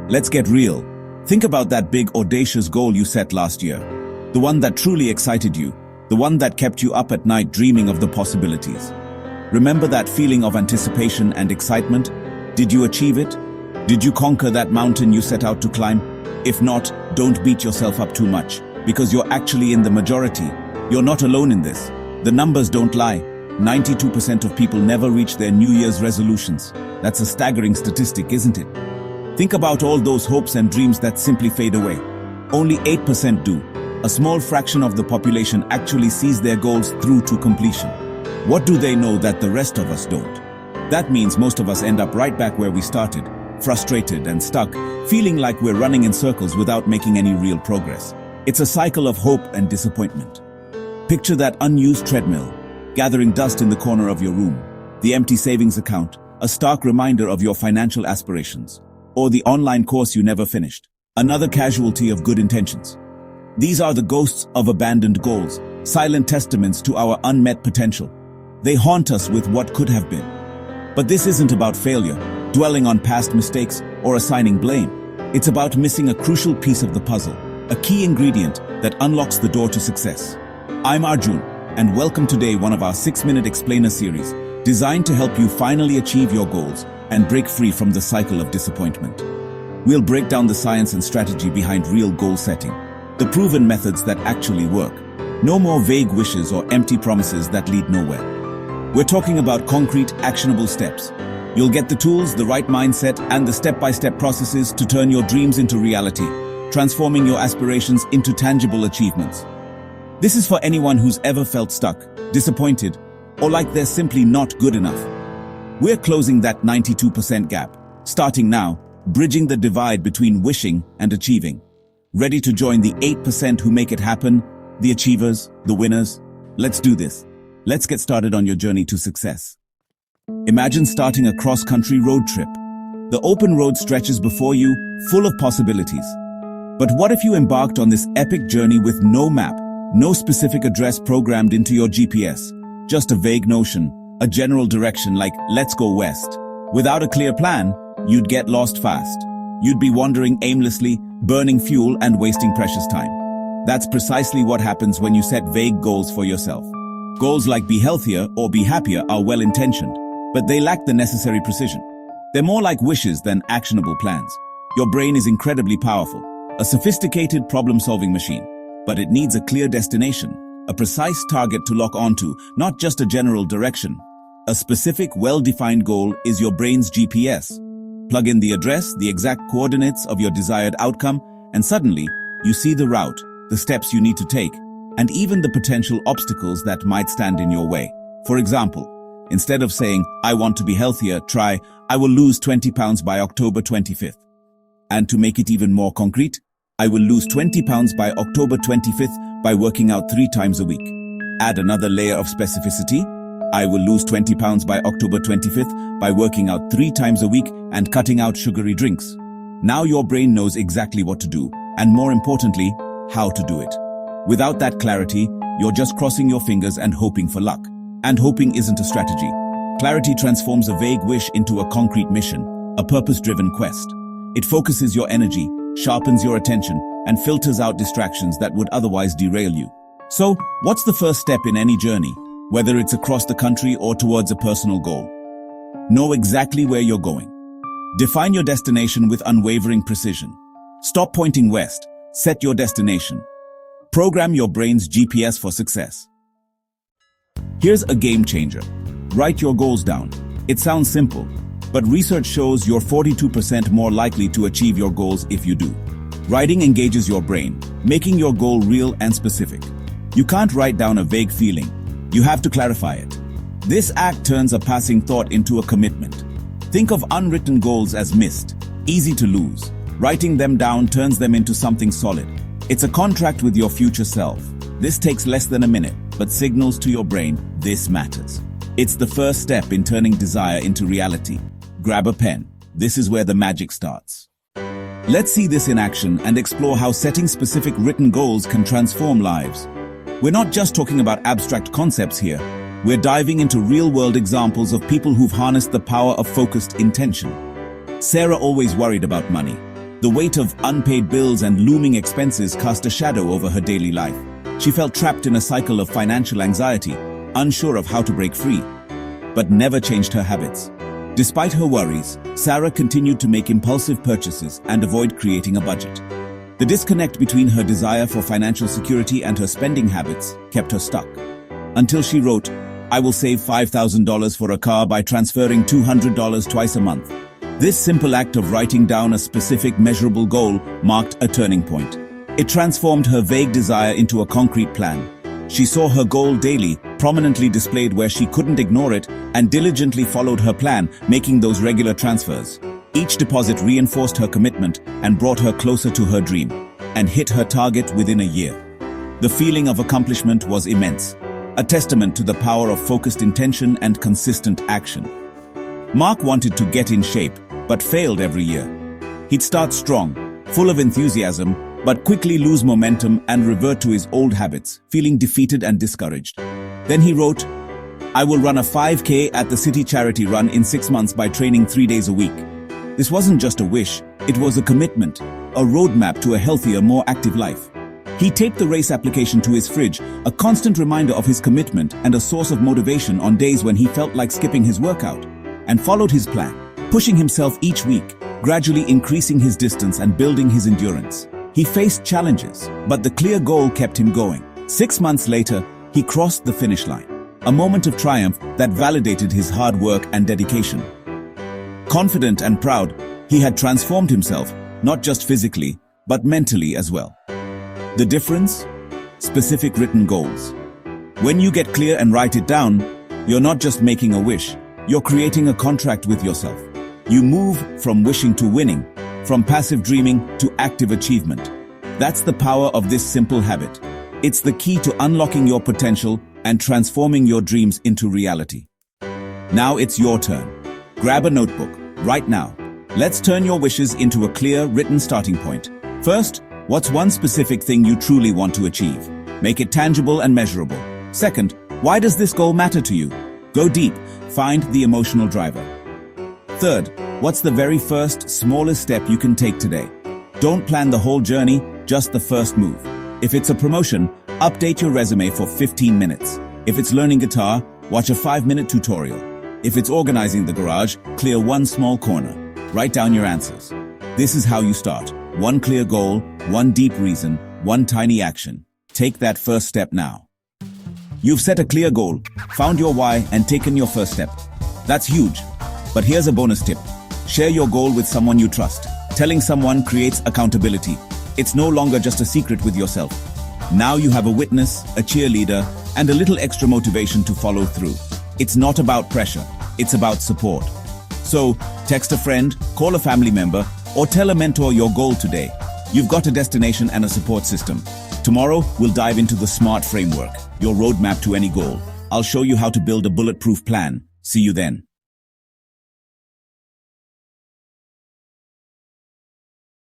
Let's get real. Think about that big, audacious goal you set last year. The one that truly excited you. The one that kept you up at night dreaming of the possibilities. Remember that feeling of anticipation and excitement? Did you achieve it? Did you conquer that mountain you set out to climb? If not, don't beat yourself up too much, because you're actually in the majority. You're not alone in this. The numbers don't lie. 92% of people never reach their New Year's resolutions. That's a staggering statistic, isn't it? Think about all those hopes and dreams that simply fade away. Only 8% do. A small fraction of the population actually sees their goals through to completion. What do they know that the rest of us don't? That means most of us end up right back where we started, frustrated and stuck, feeling like we're running in circles without making any real progress. It's a cycle of hope and disappointment. Picture that unused treadmill, gathering dust in the corner of your room, the empty savings account, a stark reminder of your financial aspirations, or the online course you never finished, another casualty of good intentions. These are the ghosts of abandoned goals, silent testaments to our unmet potential. They haunt us with what could have been. But this isn't about failure, dwelling on past mistakes, or assigning blame. It's about missing a crucial piece of the puzzle, a key ingredient that unlocks the door to success. I'm Arjun, and welcome today one of our 6-minute explainer series, designed to help you finally achieve your goals and break free from the cycle of disappointment. We'll break down the science and strategy behind real goal setting, the proven methods that actually work. No more vague wishes or empty promises that lead nowhere. We're talking about concrete, actionable steps. You'll get the tools, the right mindset, and the step-by-step processes to turn your dreams into reality, transforming your aspirations into tangible achievements. This is for anyone who's ever felt stuck, disappointed, or like they're simply not good enough. We're closing that 92% gap, starting now, bridging the divide between wishing and achieving. Ready to join the 8% who make it happen, the achievers, the winners? Let's do this. Let's get started on your journey to success. Imagine starting a cross-country road trip. The open road stretches before you, full of possibilities. But what if you embarked on this epic journey with no map, no specific address programmed into your GPS, just a vague notion, a general direction like, let's go west. Without a clear plan, you'd get lost fast. You'd be wandering aimlessly, burning fuel and wasting precious time. That's precisely what happens when you set vague goals for yourself. Goals like be healthier or be happier are well-intentioned, but they lack the necessary precision. They're more like wishes than actionable plans. Your brain is incredibly powerful, a sophisticated problem-solving machine, but it needs a clear destination, a precise target to lock onto, not just a general direction. A specific, well-defined goal is your brain's GPS. Plug in the address, the exact coordinates of your desired outcome, and suddenly, you see the route, the steps you need to take, and even the potential obstacles that might stand in your way. For example, instead of saying, I want to be healthier, try, I will lose 20 pounds by October 25th. And to make it even more concrete, I will lose 20 pounds by October 25th by working out 3 times a week. Add another layer of specificity. I will lose 20 pounds by October 25th by working out 3 times a week and cutting out sugary drinks. Now your brain knows exactly what to do, and more importantly, how to do it. Without that clarity, you're just crossing your fingers and hoping for luck. And hoping isn't a strategy. Clarity transforms a vague wish into a concrete mission, a purpose-driven quest. It focuses your energy, sharpens your attention, and filters out distractions that would otherwise derail you. So, what's the first step in any journey, whether it's across the country or towards a personal goal? Know exactly where you're going. Define your destination with unwavering precision. Stop pointing west. Set your destination. Program your brain's GPS for success. Here's a game changer. Write your goals down. It sounds simple, but research shows you're 42% more likely to achieve your goals if you do. Writing engages your brain, making your goal real and specific. You can't write down a vague feeling. You have to clarify it. This act turns a passing thought into a commitment. Think of unwritten goals as mist, easy to lose. Writing them down turns them into something solid. It's a contract with your future self. This takes less than a minute, but signals to your brain this matters. It's the first step in turning desire into reality. Grab a pen. This is where the magic starts. Let's see this in action and explore how setting specific written goals can transform lives. We're not just talking about abstract concepts here. We're diving into real-world examples of people who've harnessed the power of focused intention. Sarah always worried about money. The weight of unpaid bills and looming expenses cast a shadow over her daily life. She felt trapped in a cycle of financial anxiety, unsure of how to break free, but never changed her habits. Despite her worries, Sarah continued to make impulsive purchases and avoid creating a budget. The disconnect between her desire for financial security and her spending habits kept her stuck. Until she wrote, "I will save $5,000 for a car by transferring $200 twice a month." This simple act of writing down a specific measurable goal marked a turning point. It transformed her vague desire into a concrete plan. She saw her goal daily, prominently displayed where she couldn't ignore it, and diligently followed her plan, making those regular transfers. Each deposit reinforced her commitment and brought her closer to her dream, and hit her target within a year. The feeling of accomplishment was immense, a testament to the power of focused intention and consistent action. Mark wanted to get in shape, but failed every year. He'd start strong, full of enthusiasm, but quickly lose momentum and revert to his old habits, feeling defeated and discouraged. Then he wrote, "I will run a 5K at the city charity run in 6 months by training 3 days a week." This wasn't just a wish, it was a commitment, a roadmap to a healthier, more active life. He taped the race application to his fridge, a constant reminder of his commitment and a source of motivation on days when he felt like skipping his workout, and followed his plan, pushing himself each week, gradually increasing his distance and building his endurance. He faced challenges, but the clear goal kept him going. 6 months later, he crossed the finish line, a moment of triumph that validated his hard work and dedication. Confident and proud, he had transformed himself, not just physically, but mentally as well. The difference? Specific written goals. When you get clear and write it down, you're not just making a wish, you're creating a contract with yourself. You move from wishing to winning, from passive dreaming to active achievement. That's the power of this simple habit. It's the key to unlocking your potential and transforming your dreams into reality. Now it's your turn. Grab a notebook, right now. Let's turn your wishes into a clear, written starting point. First, what's one specific thing you truly want to achieve? Make it tangible and measurable. Second, why does this goal matter to you? Go deep, find the emotional driver. Third, what's the very first, smallest step you can take today? Don't plan the whole journey, just the first move. If it's a promotion, update your resume for 15 minutes. If it's learning guitar, watch a 5-minute tutorial. If it's organizing the garage, clear one small corner. Write down your answers. This is how you start. One clear goal, one deep reason, one tiny action. Take that first step now. You've set a clear goal, found your why, and taken your first step. That's huge. But here's a bonus tip. Share your goal with someone you trust. Telling someone creates accountability. It's no longer just a secret with yourself. Now you have a witness, a cheerleader, and a little extra motivation to follow through. It's not about pressure, it's about support. So, text a friend, call a family member, or tell a mentor your goal today. You've got a destination and a support system. Tomorrow, we'll dive into the SMART framework, your roadmap to any goal. I'll show you how to build a bulletproof plan. See you then.